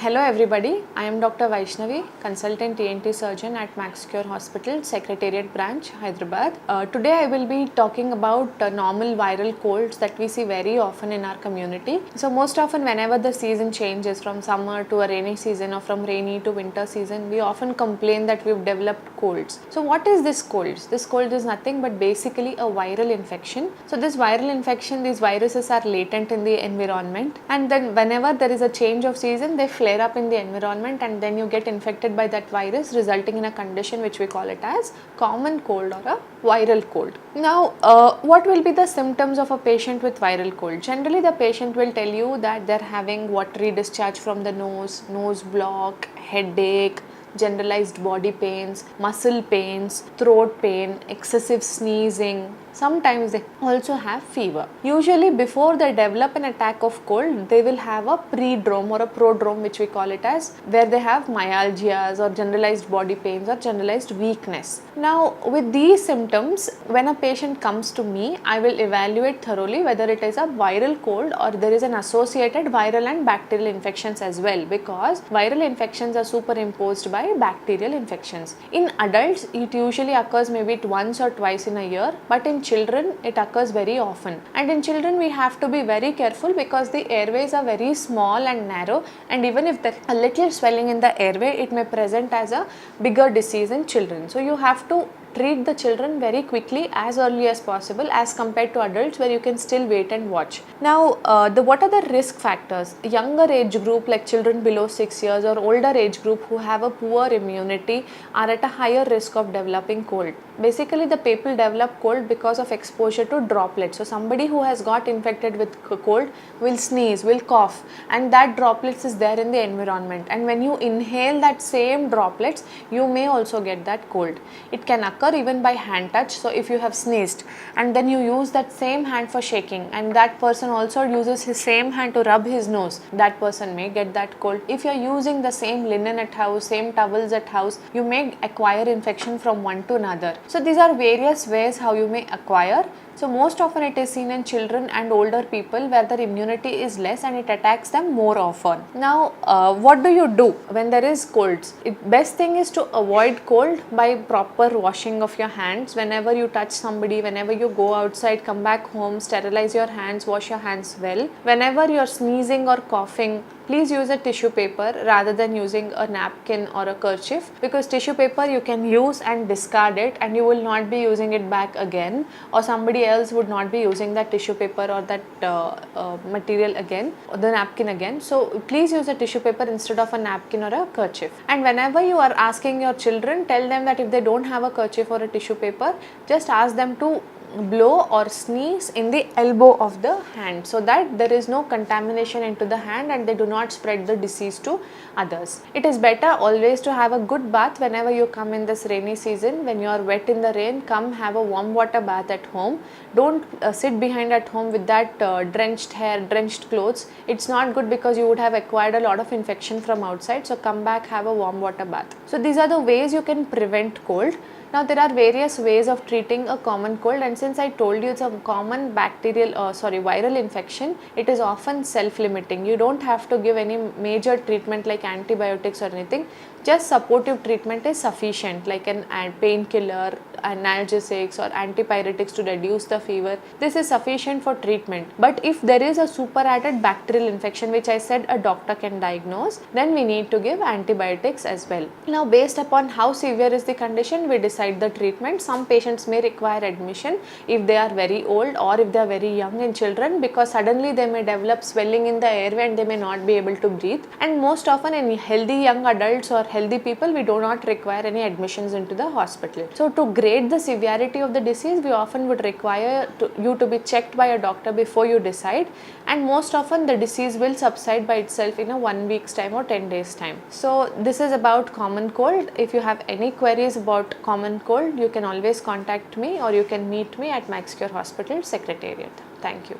Hello everybody, I am Dr. Vyshanavi, consultant ENT surgeon at MaxCure Hospital, Secretariat branch, Hyderabad. Today I will be talking about normal viral colds that we see very often in our community. So most often whenever the season changes from summer to a rainy season or from rainy to winter season, we often complain that we've developed colds. So what is this cold? This cold is nothing but basically a viral infection. So this viral infection, these viruses are latent in the environment, and then whenever there is a change of season, they flare up in the environment and then you get infected by that virus, resulting in a condition which we call it as common cold or a viral cold. Now what will be the symptoms of a patient with viral cold? Generally the patient will tell you that they're having watery discharge from the nose block, headache, generalized body pains, muscle pains, throat pain, excessive sneezing. Sometimes they also have fever. Usually before they develop an attack of cold, they will have a predrome or a prodrome, which we call it as, where they have myalgias or generalized body pains or generalized weakness. Now with these symptoms, when a patient comes to me, I will evaluate thoroughly whether it is a viral cold or there is an associated viral and bacterial infections as well, because viral infections are superimposed by bacterial infections. In adults, it usually occurs maybe once or twice in a year, but in children it occurs very often. And in children we have to be very careful because the airways are very small and narrow, and even if there is a little swelling in the airway, it may present as a bigger disease in children. So you have to treat the children very quickly as early as possible as compared to adults, where you can still wait and watch. Now what are the risk factors? Younger age group like children below 6 years or older age group who have a poor immunity are at a higher risk of developing cold. Basically the people develop cold because of exposure to droplets. So somebody who has got infected with cold will sneeze, will cough, and that droplets is there in the environment, and when you inhale that same droplets, you may also get that cold. It can occur even by hand touch. So if you have sneezed and then you use that same hand for shaking, and that person also uses his same hand to rub his nose, that person may get that cold. If you are using the same linen at house, same towels at house, you may acquire infection from one to another. So these are various ways how you may acquire. So most often it is seen in children and older people where their immunity is less and it attacks them more often. Now what do you do when there is colds? Best thing is to avoid cold by proper washing of your hands. Whenever you touch somebody, whenever you go outside, come back home, sterilize your hands, wash your hands well. Whenever you are sneezing or coughing, please use a tissue paper rather than using a napkin or a kerchief, because tissue paper you can use and discard it and you will not be using it back again, or somebody else would not be using that tissue paper or that material again, or the napkin again. So please use a tissue paper instead of a napkin or a kerchief. And whenever you are asking your children, tell them that if they don't have a kerchief or a tissue paper, just ask them to blow or sneeze in the elbow of the hand, so that there is no contamination into the hand and they do not spread the disease to others. It is better always to have a good bath whenever you come in this rainy season. When you are wet in the rain, come have a warm water bath at home. Don't sit behind at home with that drenched hair, drenched clothes. It's not good because you would have acquired a lot of infection from outside. So come back, have a warm water bath. So these are the ways you can prevent cold. Now there are various ways of treating a common cold, and since I told you it's a common viral infection, it is often self-limiting. You don't have to give any major treatment like antibiotics or anything. Just supportive treatment is sufficient, like an painkiller, analgesics or antipyretics to reduce the fever. This is sufficient for treatment. But if there is a superadded bacterial infection, which I said a doctor can diagnose, then we need to give antibiotics as well. Now based upon how severe is the condition, we decide the treatment. Some patients may require admission if they are very old or if they are very young in children, because suddenly they may develop swelling in the airway and they may not be able to breathe. And most often in healthy young adults or healthy people, we do not require any admissions into the hospital. So to grade the severity of the disease, we often would require you to be checked by a doctor before you decide, and most often the disease will subside by itself in a 1 week's time or 10 days time. So this is about common cold. If you have any queries about common cold, you can always contact me or you can meet me at MaxCure Hospital Secretariat. Thank you.